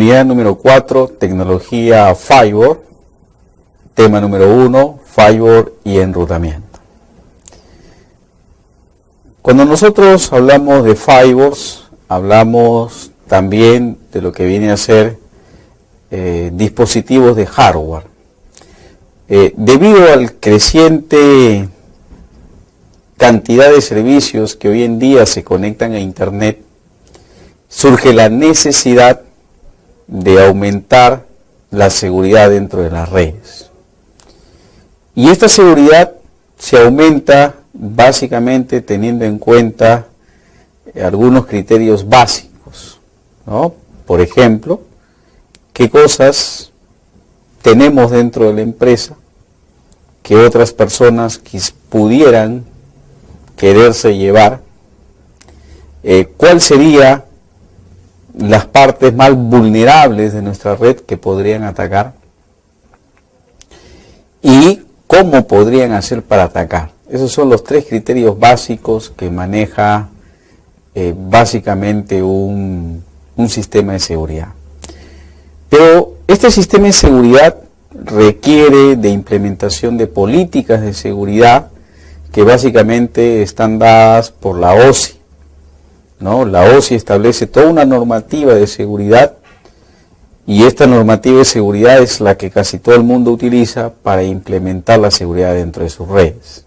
Unidad número 4, tecnología Firewall. Tema número 1, Firewall y enrutamiento. Cuando nosotros hablamos de firewalls, hablamos también de lo que viene a ser dispositivos de hardware. Debido al creciente cantidad de servicios que hoy en día se conectan a Internet, surge la necesidad de aumentar la seguridad dentro de las redes. Y esta seguridad se aumenta básicamente teniendo en cuenta algunos criterios básicos, ¿no? Por ejemplo, qué cosas tenemos dentro de la empresa que otras personas pudieran quererse llevar, cuál sería las partes más vulnerables de nuestra red que podrían atacar y cómo podrían hacer para atacar. Esos son los 3 criterios básicos que maneja básicamente un sistema de seguridad. Pero este sistema de seguridad requiere de implementación de políticas de seguridad que básicamente están dadas por la OSI, ¿no? La OSI establece toda una normativa de seguridad y esta normativa de seguridad es la que casi todo el mundo utiliza para implementar la seguridad dentro de sus redes.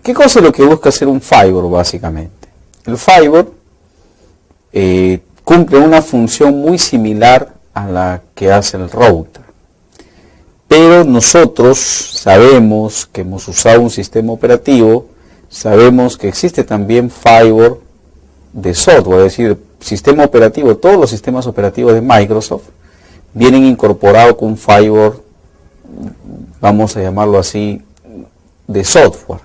¿Qué cosa es lo que busca hacer un firewall básicamente? El firewall cumple una función muy similar a la que hace el router. Pero nosotros sabemos que hemos usado un sistema operativo, sabemos que existe también firewall de software, es decir, sistema operativo, todos los sistemas operativos de Microsoft vienen incorporados con un firewall, vamos a llamarlo así, de software.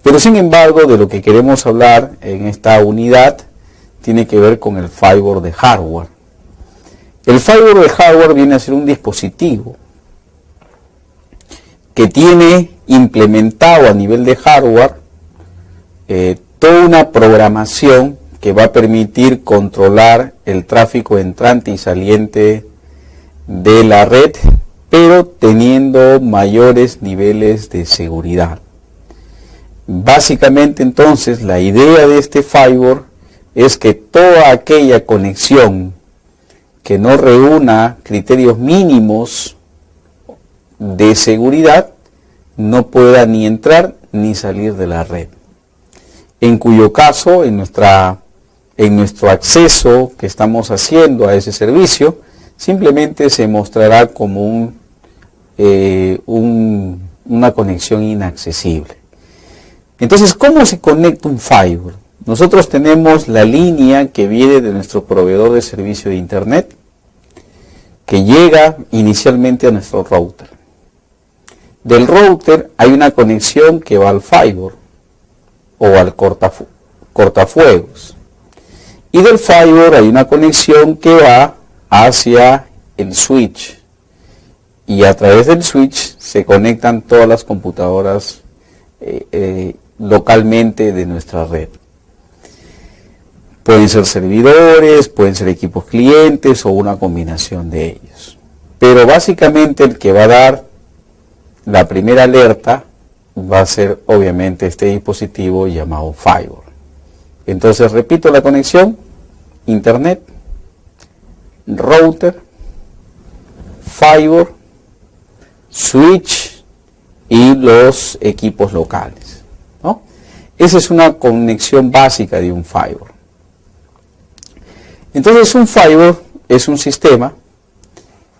Pero sin embargo, de lo que queremos hablar en esta unidad tiene que ver con el firewall de hardware. El firewall de hardware viene a ser un dispositivo que tiene implementado a nivel de hardware toda una programación que va a permitir controlar el tráfico entrante y saliente de la red, pero teniendo mayores niveles de seguridad. Básicamente entonces la idea de este firewall es que toda aquella conexión que no reúna criterios mínimos de seguridad no pueda ni entrar ni salir de la red. En cuyo caso, en nuestro acceso que estamos haciendo a ese servicio, simplemente se mostrará como una conexión inaccesible. Entonces, ¿cómo se conecta un firewall? Nosotros tenemos la línea que viene de nuestro proveedor de servicio de Internet, que llega inicialmente a nuestro router. Del router hay una conexión que va al firewall o al cortafuegos. Y del firewall hay una conexión que va hacia el switch. Y a través del switch se conectan todas las computadoras localmente de nuestra red. Pueden ser servidores, pueden ser equipos clientes o una combinación de ellos. Pero básicamente el que va a dar la primera alerta va a ser obviamente este dispositivo llamado firewall. Entonces repito la conexión: Internet, router, firewall, switch y los equipos locales, ¿no? Esa es una conexión básica de un firewall. Entonces un firewall es un sistema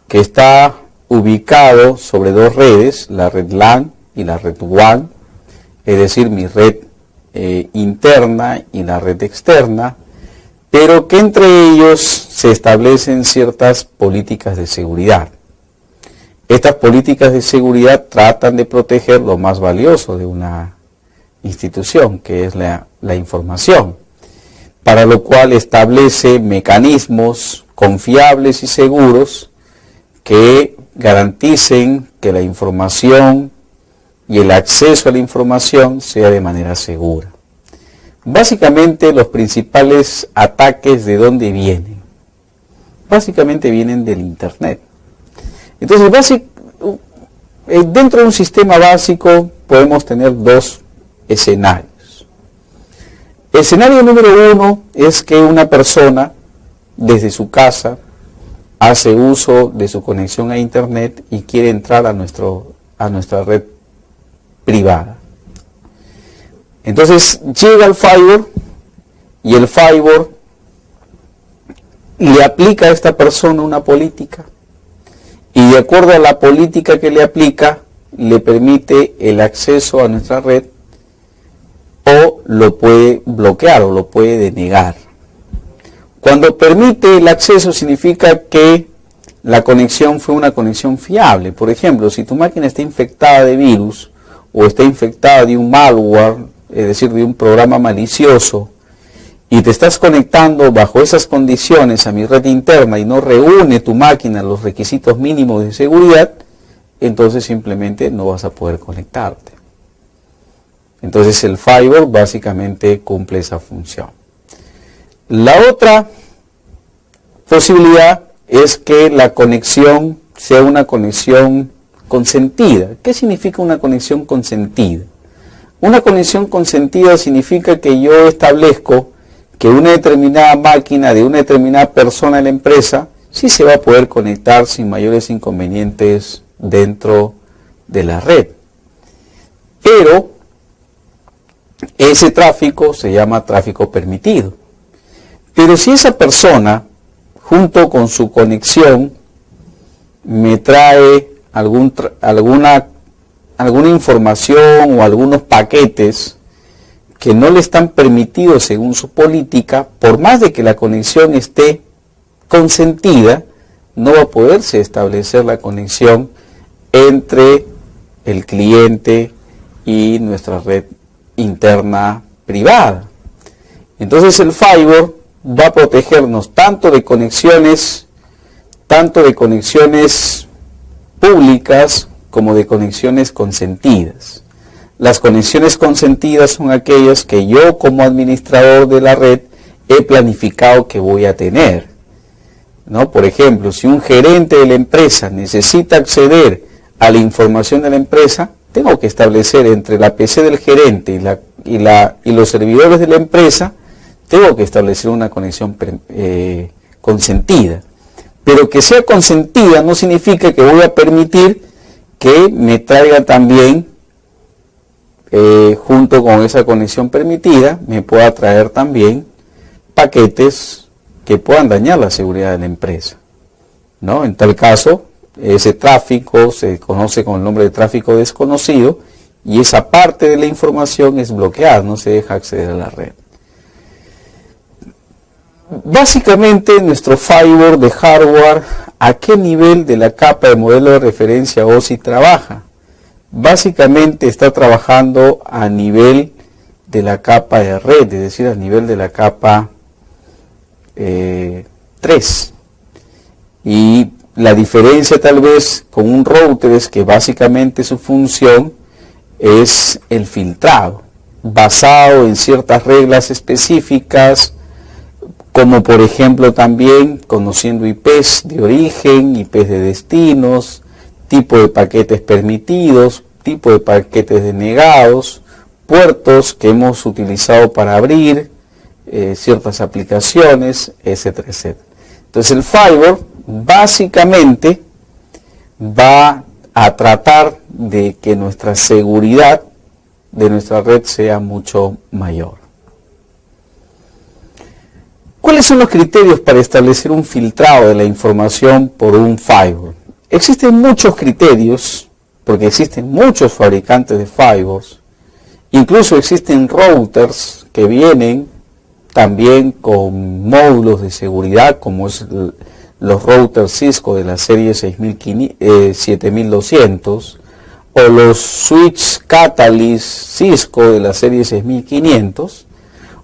que está ubicado sobre 2 redes, la red LAN y la red WAN, es decir, mi red interna y la red externa, pero que entre ellos se establecen ciertas políticas de seguridad. Estas políticas de seguridad tratan de proteger lo más valioso de una institución, que es la información, para lo cual establece mecanismos confiables y seguros que garanticen que la información y el acceso a la información sea de manera segura. Básicamente los principales ataques, ¿de dónde vienen? básicamente vienen del Internet. Entonces, dentro de un sistema básico podemos tener dos escenarios. El escenario número uno es que una persona desde su casa hace uso de su conexión a Internet y quiere entrar a nuestra red privada. Entonces llega al firewall y el firewall le aplica a esta persona una política, y de acuerdo a la política que le aplica, le permite el acceso a nuestra red, o lo puede bloquear o lo puede denegar. Cuando permite el acceso significa que la conexión fue una conexión fiable. Por ejemplo, si tu máquina está infectada de virus o está infectada de un malware, es decir, de un programa malicioso, y te estás conectando bajo esas condiciones a mi red interna y no reúne tu máquina los requisitos mínimos de seguridad, entonces simplemente no vas a poder conectarte. Entonces el firewall básicamente cumple esa función. La otra posibilidad es que la conexión sea una conexión consentida. ¿Qué significa una conexión consentida? Una conexión consentida significa que yo establezco que una determinada máquina de una determinada persona en la empresa sí se va a poder conectar sin mayores inconvenientes dentro de la red. Pero ese tráfico se llama tráfico permitido. Pero si esa persona, junto con su conexión, me trae alguna información o algunos paquetes que no le están permitidos según su política, por más de que la conexión esté consentida, no va a poderse establecer la conexión entre el cliente y nuestra red interna privada. Entonces el firewall va a protegernos tanto de conexiones públicas como de conexiones consentidas. Las conexiones consentidas son aquellas que yo como administrador de la red he planificado que voy a tener, ¿no? Por ejemplo, si un gerente de la empresa necesita acceder a la información de la empresa, tengo que establecer entre la PC del gerente y los servidores de la empresa, tengo que establecer una conexión consentida. Pero que sea consentida no significa que voy a permitir que me traiga también, junto con esa conexión permitida, me pueda traer también paquetes que puedan dañar la seguridad de la empresa, ¿no? En tal caso, ese tráfico se conoce con el nombre de tráfico desconocido y esa parte de la información es bloqueada, no se deja acceder a la red. Básicamente, nuestro firewall de hardware, ¿a qué nivel de la capa de modelo de referencia OSI trabaja? Básicamente está trabajando a nivel de la capa de red, es decir, a nivel de la capa 3. Y la diferencia tal vez con un router es que básicamente su función es el filtrado, basado en ciertas reglas específicas, como por ejemplo también conociendo IPs de origen, IPs de destinos, tipo de paquetes permitidos, tipo de paquetes denegados, puertos que hemos utilizado para abrir ciertas aplicaciones, etcétera, etcétera. Entonces el firewall básicamente va a tratar de que nuestra seguridad de nuestra red sea mucho mayor. ¿Cuáles son los criterios para establecer un filtrado de la información por un firewall? Existen muchos criterios, porque existen muchos fabricantes de firewalls. Incluso existen routers que vienen también con módulos de seguridad, como es los routers Cisco de la serie 7200, o los switch Catalyst Cisco de la serie 6500,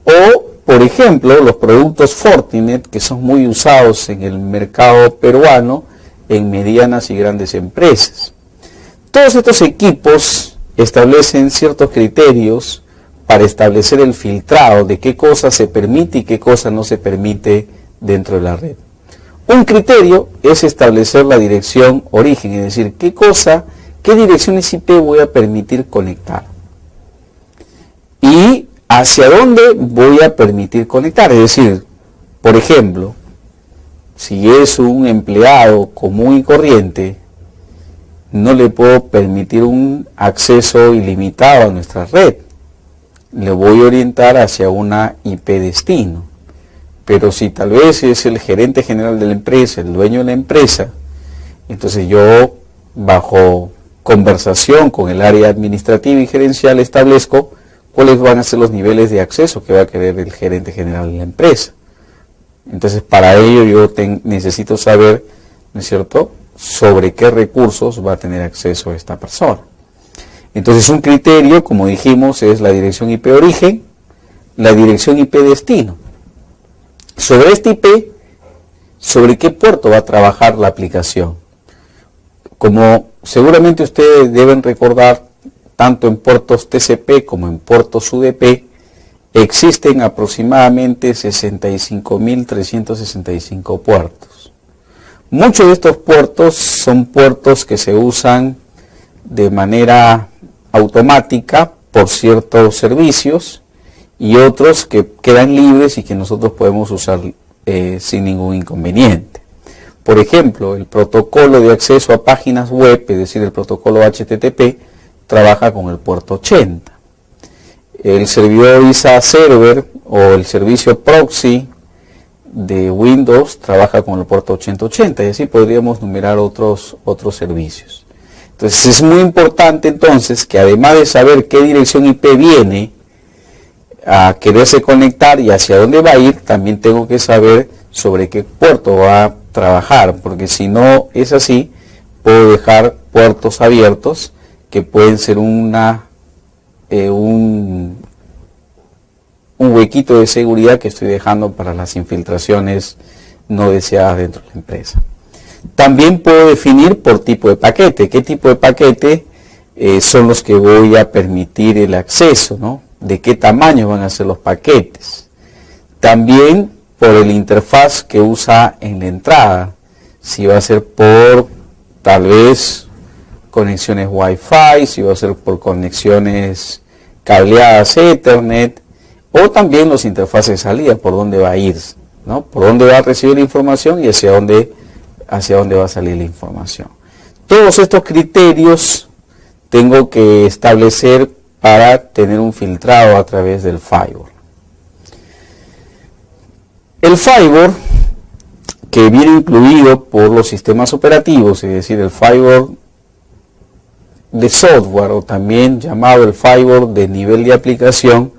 o por ejemplo los productos Fortinet, que son muy usados en el mercado peruano en medianas y grandes empresas. Todos estos equipos establecen ciertos criterios para establecer el filtrado de qué cosa se permite y qué cosa no se permite dentro de la red. Un criterio es establecer la dirección origen, es decir, qué direcciones IP voy a permitir conectar y hacia dónde voy a permitir conectar. Es decir, por ejemplo, si es un empleado común y corriente, no le puedo permitir un acceso ilimitado a nuestra red. Le voy a orientar hacia una IP destino. Pero si tal vez es el gerente general de la empresa, el dueño de la empresa, entonces yo, bajo conversación con el área administrativa y gerencial, establezco cuáles van a ser los niveles de acceso que va a querer el gerente general de la empresa. Entonces, para ello yo necesito saber, ¿no es cierto?, sobre qué recursos va a tener acceso esta persona. Entonces, un criterio, como dijimos, es la dirección IP origen, la dirección IP destino. Sobre este IP, ¿sobre qué puerto va a trabajar la aplicación? Como seguramente ustedes deben recordar, tanto en puertos TCP como en puertos UDP, existen aproximadamente 65.365 puertos. Muchos de estos puertos son puertos que se usan de manera automática por ciertos servicios y otros que quedan libres y que nosotros podemos usar sin ningún inconveniente. Por ejemplo, el protocolo de acceso a páginas web, es decir, el protocolo HTTP, trabaja con el puerto 80. El servidor ISA Server o el servicio proxy de Windows trabaja con el puerto 8080 y así podríamos numerar otros servicios. Entonces es muy importante entonces que además de saber qué dirección IP viene a quererse conectar y hacia dónde va a ir, también tengo que saber sobre qué puerto va a trabajar, porque si no es así, puedo dejar puertos abiertos que pueden ser un huequito de seguridad que estoy dejando para las infiltraciones no deseadas dentro de la empresa. También puedo definir por tipo de paquete. ¿Qué tipo de paquete son los que voy a permitir el acceso, ¿no? ¿De qué tamaño van a ser los paquetes? También por el interfaz que usa en la entrada. Si va a ser por tal vez conexiones Wi-Fi, si va a ser por conexiones cableadas Ethernet, o también los interfaces de salida, por dónde va a ir, ¿no? Por dónde va a recibir la información y hacia dónde va a salir la información. Todos estos criterios tengo que establecer para tener un filtrado a través del firewall. El firewall, que viene incluido por los sistemas operativos, es decir, el firewall de software o también llamado el firewall de nivel de aplicación,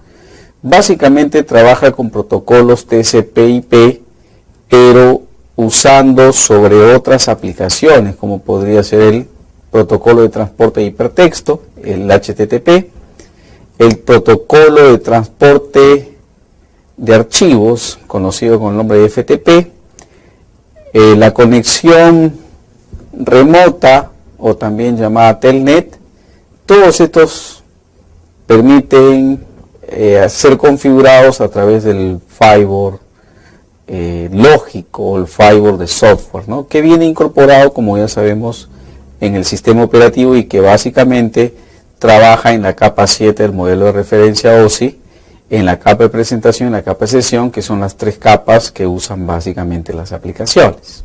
básicamente trabaja con protocolos TCP/IP, pero usando sobre otras aplicaciones, como podría ser el protocolo de transporte de hipertexto, el HTTP, el protocolo de transporte de archivos, conocido con el nombre de FTP, la conexión remota o también llamada Telnet. Todos estos permiten ser configurados a través del firewall lógico o el firewall de software, ¿no? Que viene incorporado, como ya sabemos, en el sistema operativo y que básicamente trabaja en la capa 7 del modelo de referencia OSI, en la capa de presentación y en la capa de sesión, que son las tres capas que usan básicamente las aplicaciones.